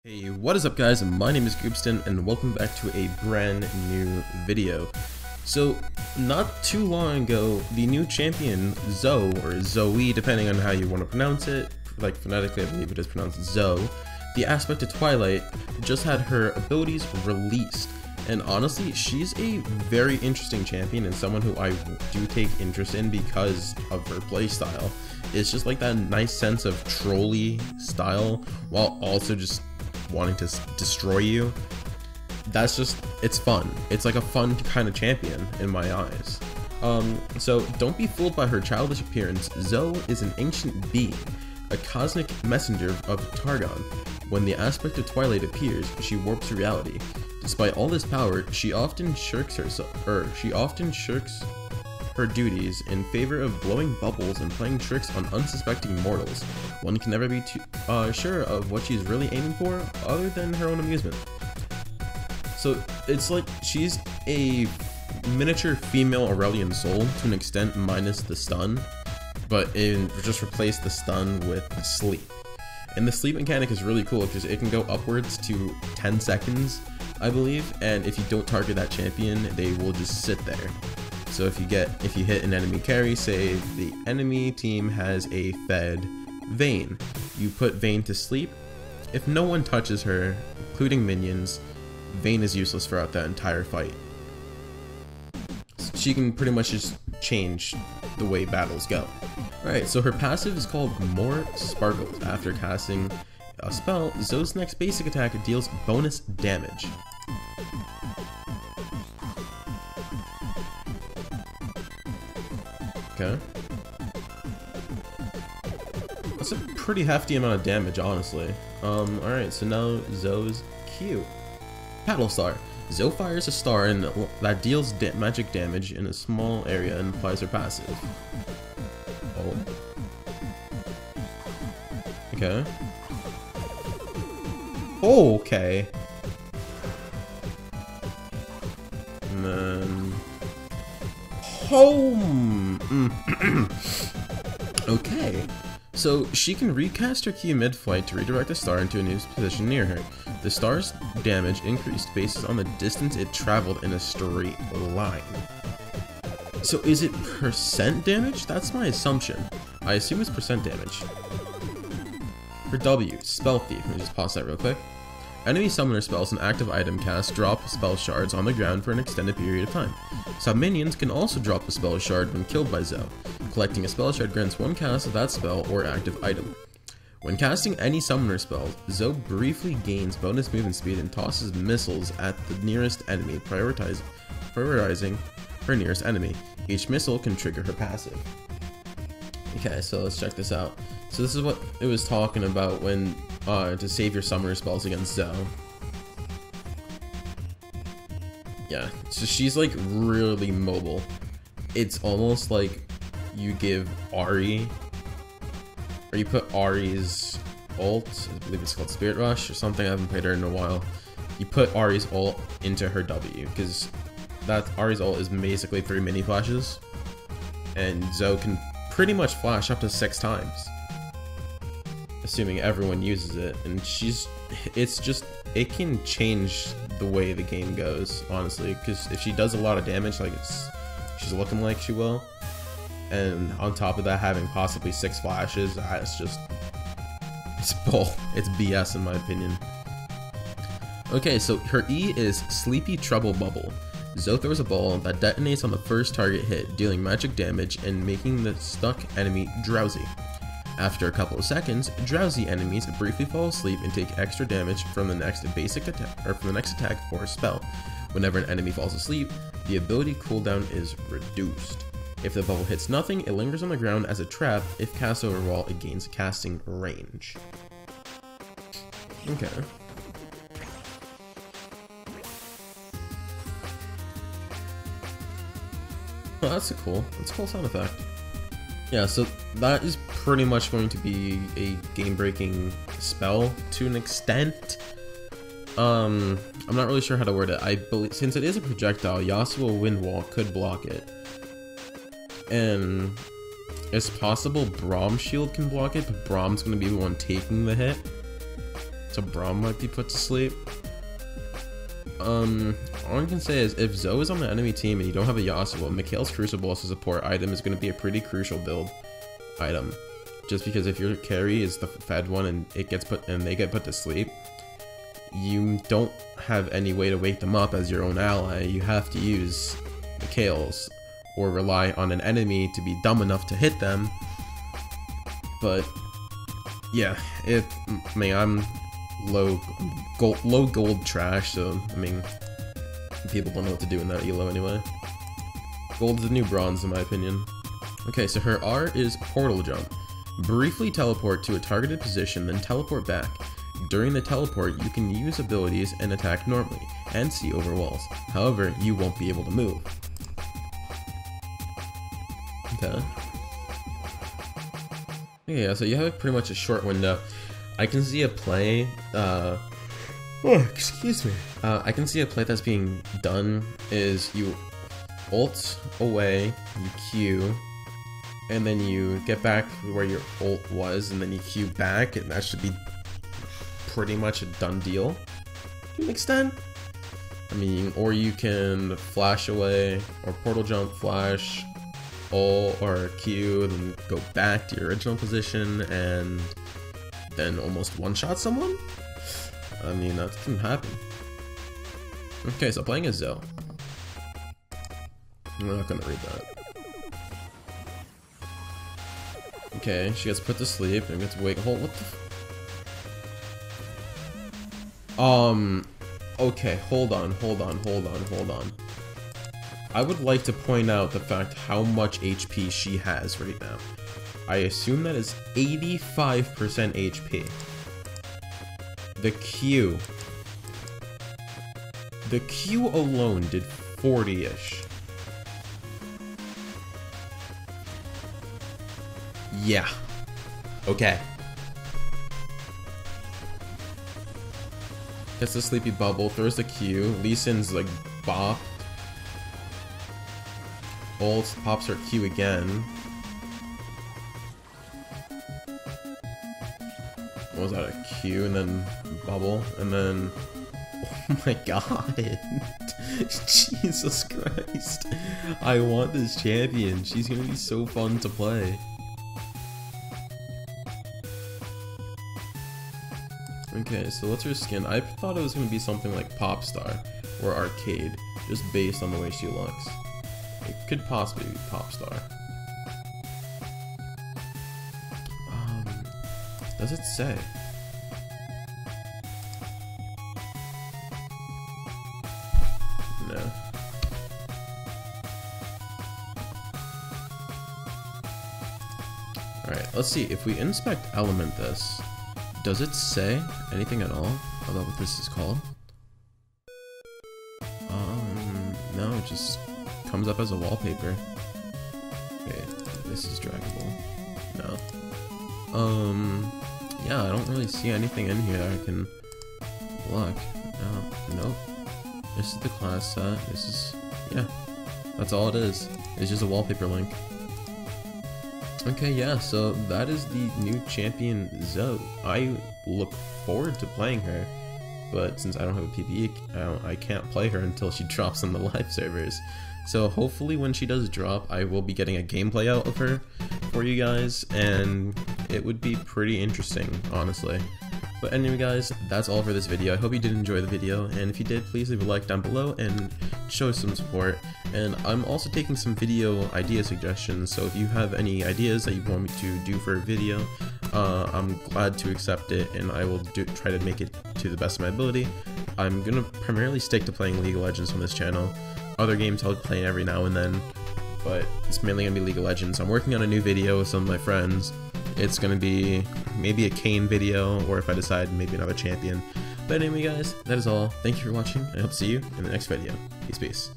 Hey, what is up guys? My name is Goopston and welcome back to a brand new video. So, not too long ago, the new champion, ZOE, or ZOE, depending on how you want to pronounce it, like phonetically I believe it is pronounced ZOE, the aspect of Twilight, just had her abilities released. And honestly, she's a very interesting champion and someone who I do take interest in because of her playstyle. It's just like that nice sense of trolly style while also just wanting to destroy you. That's just, it's fun. It's like a fun kind of champion in my eyes. So don't be fooled by her childish appearance. ZOE is an ancient being, a cosmic messenger of Targon. When the aspect of Twilight appears, she warps reality. Despite all this power, she often shirks her duties in favor of blowing bubbles and playing tricks on unsuspecting mortals. One can never be too sure of what she's really aiming for, other than her own amusement. So it's like she's a miniature female Aurelian Soul to an extent, minus the stun, but just replace the stun with sleep. And the sleep mechanic is really cool because it can go upwards to 10 seconds, I believe, and if you don't target that champion, they will just sit there. So if you hit an enemy carry, say the enemy team has a fed Vayne, you put Vayne to sleep. If no one touches her, including minions, Vayne is useless throughout that entire fight. She can pretty much just change the way battles go. Alright, so her passive is called More Sparkles. After casting a spell, ZOE's next basic attack deals bonus damage. Okay. That's a pretty hefty amount of damage, honestly. Alright, so now ZOE's Q. Paddle Star. ZOE fires a star that deals magic damage in a small area and applies her passive. Oh. Okay. Oh, okay. And then... Home! Okay. So, she can recast her Q mid-flight to redirect the star into a new position near her. The star's damage increased based on the distance it traveled in a straight line. So is it percent damage? That's my assumption. I assume it's percent damage. For W, Spell Thief. Let me just pause that real quick. Enemy summoner spells and active item casts drop spell shards on the ground for an extended period of time. Some minions can also drop a spell shard when killed by ZOE. Collecting a spell shard grants one cast of that spell or active item. When casting any summoner spell, ZOE briefly gains bonus movement speed and tosses missiles at the nearest enemy, prioritizing her nearest enemy. Each missile can trigger her passive. Okay, so let's check this out. So this is what it was talking about when to save your summoner spells against ZOE. Yeah, so she's like really mobile. It's almost like you give Ahri, or you put Ahri's ult, I believe it's called Spirit Rush or something, I haven't played her in a while. You put Ahri's ult into her W, because Ahri's ult is basically 3 mini flashes, and ZOE can pretty much flash up to 6 times. Assuming everyone uses it, and it can change the way the game goes, honestly, because if she does a lot of damage like she's looking like she will, and on top of that having possibly 6 flashes, it's bull. It's BS in my opinion. Okay, so her E is Sleepy Trouble Bubble. ZOE throws a ball that detonates on the first target hit, dealing magic damage and making the stuck enemy drowsy. After a couple of seconds, drowsy enemies briefly fall asleep and take extra damage from the next basic attack, or from the next attack or spell. Whenever an enemy falls asleep, the ability cooldown is reduced. If the bubble hits nothing, it lingers on the ground as a trap. If cast overall, it gains casting range. Okay. Oh, that's a cool sound effect. Yeah, so that is pretty much going to be a game-breaking spell to an extent. I'm not really sure how to word it. I believe since it is a projectile, Yasuo Wind Wall could block it. And it's possible Braum Shield can block it, but Braum's going to be the one taking the hit. so Braum might be put to sleep. All I can say is if ZOE is on the enemy team and you don't have a Yasuo, Mikhail's Crucible as a support item is going to be a pretty crucial build item. Just because if your carry is the fed one and they get put to sleep, you don't have any way to wake them up as your own ally. You have to use Mikhail's or rely on an enemy to be dumb enough to hit them. But yeah, I mean, I'm low gold trash, so I mean, people don't know what to do in that elo anyway. Gold's the new bronze in my opinion. Okay, so her R is portal jump. Briefly teleport to a targeted position, then teleport back. During the teleport, you can use abilities and attack normally, and see over walls. However, you won't be able to move. Okay. Yeah, so you have pretty much a short window. I can see a play, excuse me. I can see a play that's being done is you ult away, you Q, and then you get back where your ult was, and then you Q back, and that should be pretty much a done deal to an extent. I mean, or you can flash away, or portal jump, flash, ult, or Q, then go back to your original position, and then almost one-shot someone? I mean, that can happen. Okay, so playing as ZOE. I'm not gonna read that. Okay, she gets put to sleep and gets wake. Hold, what the? Okay, hold on. I would like to point out the fact how much HP she has right now. I assume that is 85% HP. The Q alone did 40-ish. Yeah. Okay. Gets the sleepy bubble, throws the Q. Lee Sin's like bopped. Ult, pops her Q again. What was that, a Q and then bubble? And then, oh my god. Jesus Christ. I want this champion. She's gonna be so fun to play. Okay, so what's her skin? I thought it was gonna be something like Popstar or Arcade, just based on the way she looks. It could possibly be Popstar. Does it say? No. Alright, let's see. If we inspect element this, does it say anything at all about what this is called? No, it just comes up as a wallpaper. Okay, this is draggable. No. Yeah, I don't really see anything in here that I can look. No, nope. This is the class set. This is, yeah, that's all it is. It's just a wallpaper link. Okay, yeah, so that is the new champion ZOE. I look forward to playing her, but since I don't have a PvE, I can't play her until she drops on the live servers. So hopefully when she does drop, I will be getting a gameplay out of her for you guys, and it would be pretty interesting, honestly. But anyway guys, that's all for this video. I hope you did enjoy the video, and if you did, please leave a like down below and show some support. And I'm also taking some video idea suggestions, so if you have any ideas that you want me to do for a video, I'm glad to accept it, and I will try to make it to the best of my ability. I'm gonna primarily stick to playing League of Legends on this channel. Other games I'll play every now and then, but it's mainly gonna be League of Legends. I'm working on a new video with some of my friends. It's gonna be maybe a Kane video, or if I decide, maybe another champion. But anyway guys, that is all. Thank you for watching, and I hope to see you in the next video. Peace.